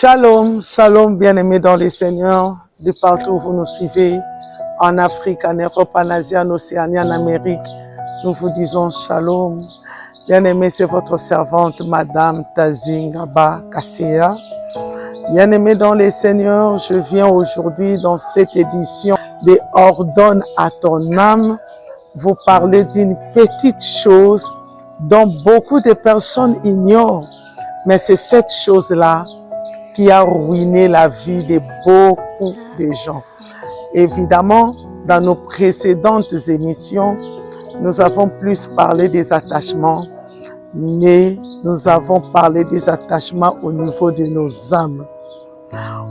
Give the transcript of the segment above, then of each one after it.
Shalom, shalom, bien-aimés dans le Seigneur, de partout où vous nous suivez, en Afrique, en Europe, en Asie, en Océanie, en Amérique. Nous vous disons shalom. Bien-aimés, c'est votre servante, Madame Tazingaba Kasseya. Bien-aimés dans le Seigneur, je viens aujourd'hui dans cette édition de Ordonne à ton âme, vous parler d'une petite chose dont beaucoup de personnes ignorent. Mais c'est cette chose-là qui a ruiné la vie de beaucoup de gens. Évidemment, dans nos précédentes émissions, nous avons plus parlé des attachements, mais nous avons parlé des attachements au niveau de nos âmes.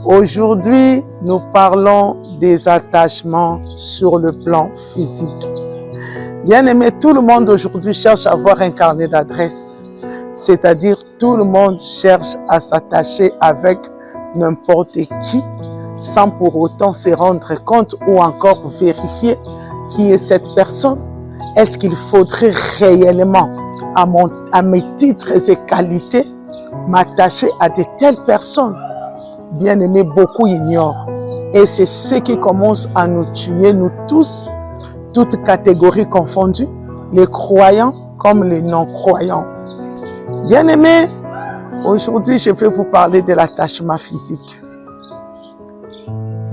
Aujourd'hui, nous parlons des attachements sur le plan physique. Bien aimé, tout le monde aujourd'hui cherche à avoir un carnet d'adresses. C'est-à-dire, tout le monde cherche à s'attacher avec n'importe qui, sans pour autant se rendre compte ou encore vérifier qui est cette personne. Est-ce qu'il faudrait réellement, à mes titres et qualités, m'attacher à de telles personnes? Bien aimé, beaucoup ignorent. Et c'est ce qui commence à nous tuer, nous tous, toutes catégories confondues, les croyants comme les non-croyants. Bien-aimés, aujourd'hui, je vais vous parler de l'attachement physique.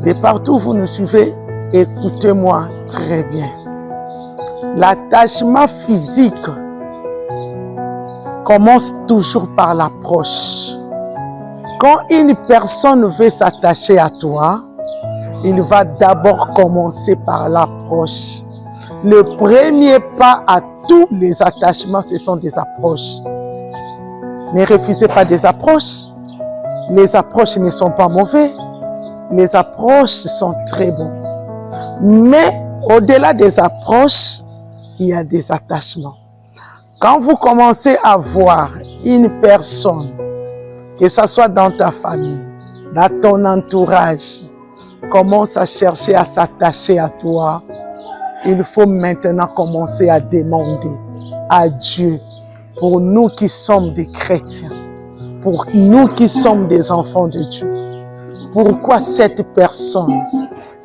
De partout où vous nous suivez, écoutez-moi très bien. L'attachement physique commence toujours par l'approche. Quand une personne veut s'attacher à toi, il va d'abord commencer par l'approche. Le premier pas à tous les attachements, ce sont des approches. Ne refusez pas des approches. Les approches ne sont pas mauvaises. Les approches sont très bonnes. Mais au-delà des approches, il y a des attachements. Quand vous commencez à voir une personne, que ce soit dans ta famille, dans ton entourage, commence à chercher à s'attacher à toi, il faut maintenant commencer à demander à Dieu, pour nous qui sommes des chrétiens, pour nous qui sommes des enfants de Dieu, pourquoi cette personne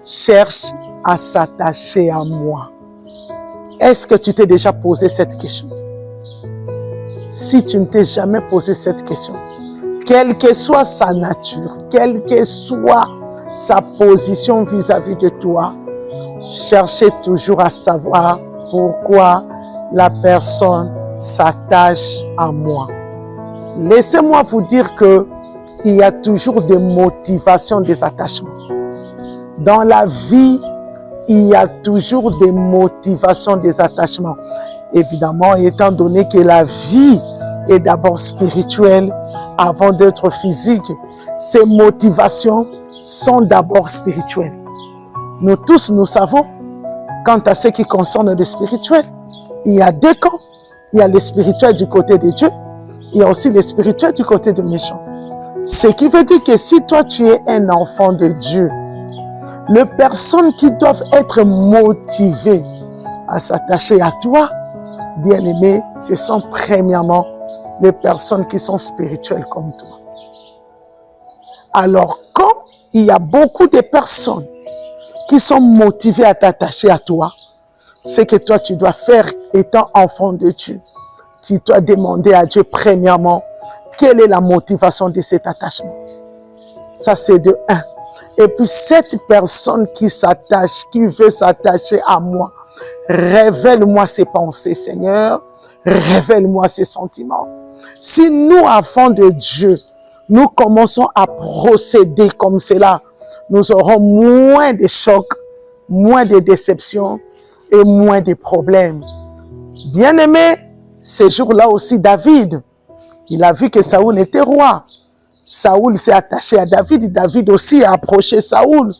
cherche à s'attacher à moi? Est-ce que tu t'es déjà posé cette question? Si tu ne t'es jamais posé cette question, quelle que soit sa nature, quelle que soit sa position vis-à-vis de toi, cherchez toujours à savoir pourquoi la personne s'attache à moi. Laissez-moi vous dire que il y a toujours des motivations des attachements. Dans la vie, il y a toujours des motivations des attachements. Évidemment, étant donné que la vie est d'abord spirituelle avant d'être physique, ces motivations sont d'abord spirituelles. Nous tous, nous savons, quant à ce qui concerne le spirituel, il y a deux camps. Il y a le spirituel du côté de Dieu, il y a aussi le spirituel du côté des méchants. Ce qui veut dire que si toi tu es un enfant de Dieu, les personnes qui doivent être motivées à s'attacher à toi, bien aimé, ce sont premièrement les personnes qui sont spirituelles comme toi. Alors quand il y a beaucoup de personnes qui sont motivées à t'attacher à toi, ce que toi tu dois faire étant enfant de Dieu, tu dois demander à Dieu premièrement quelle est la motivation de cet attachement. Ça c'est de un. Et puis cette personne qui s'attache, qui veut s'attacher à moi, révèle-moi ses pensées, Seigneur, révèle-moi ses sentiments. Si nous, enfants de Dieu, nous commençons à procéder comme cela, nous aurons moins de chocs, moins de déceptions, et moins de problèmes. Bien aimé, ce jour-là aussi David, il a vu que Saoul était roi. Saoul s'est attaché à David, David aussi a approché Saoul.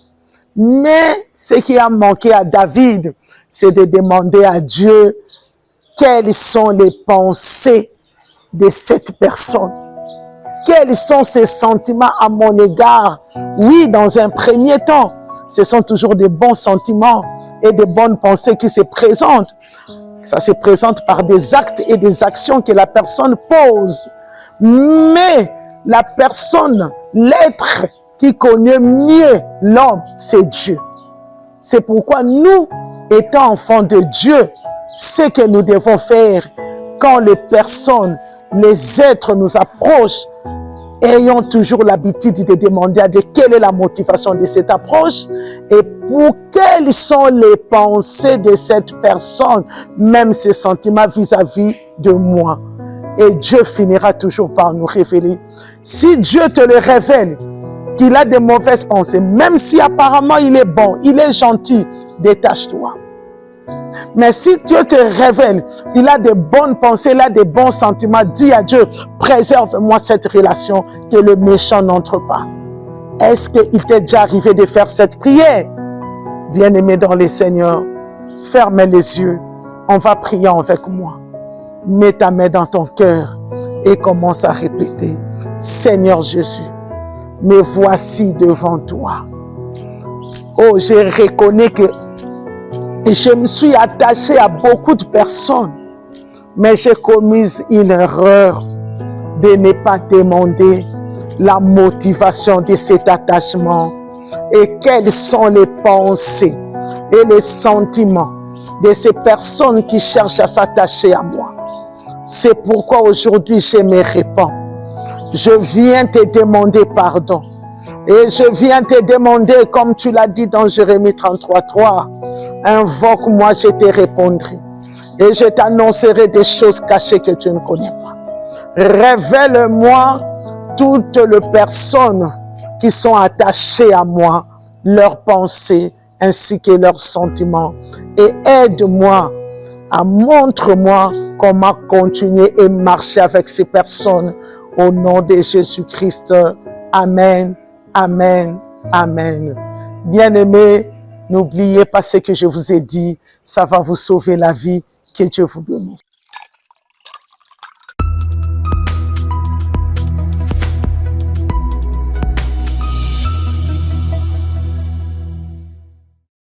Mais ce qui a manqué à David, c'est de demander à Dieu quelles sont les pensées de cette personne. Quels sont ses sentiments à mon égard? Oui, dans un premier temps, ce sont toujours des bons sentiments et des bonnes pensées qui se présentent. Ça se présente par des actes et des actions que la personne pose. Mais la personne, L'être qui connaît mieux l'homme, c'est Dieu. C'est pourquoi nous, étant enfants de Dieu, ce que nous devons faire quand les personnes, les êtres nous approchent, ayons toujours l'habitude de demander à Dieu quelle est la motivation de cette approche et pour quelles sont les pensées de cette personne, même ses sentiments vis-à-vis de moi. Et Dieu finira toujours par nous révéler. Si Dieu te le révèle, qu'il a de mauvaises pensées, même si apparemment il est bon, il est gentil, détache-toi. Mais si Dieu te révèle, il a de bonnes pensées, il a de bons sentiments, dis à Dieu, préserve-moi cette relation, que le méchant n'entre pas. Est-ce qu'il t'est déjà arrivé de faire cette prière? Bien-aimé dans le Seigneur, ferme les yeux, on va prier avec moi. Mets ta main dans ton cœur et commence à répéter, Seigneur Jésus, me voici devant toi. Oh, je reconnais que je me suis attaché à beaucoup de personnes, mais j'ai commis une erreur de ne pas demander la motivation de cet attachement et quelles sont les pensées et les sentiments de ces personnes qui cherchent à s'attacher à moi. C'est pourquoi aujourd'hui je me répands. Je viens te demander pardon. Et je viens te demander, comme tu l'as dit dans Jérémie 33:3, invoque-moi, je te répondrai. Et je t'annoncerai des choses cachées que tu ne connais pas. Révèle-moi toutes les personnes qui sont attachées à moi, leurs pensées ainsi que leurs sentiments. Et aide-moi, montre-moi comment continuer et marcher avec ces personnes. Au nom de Jésus-Christ. Amen, amen, amen. Bien-aimés, n'oubliez pas ce que je vous ai dit. Ça va vous sauver la vie. Que Dieu vous bénisse.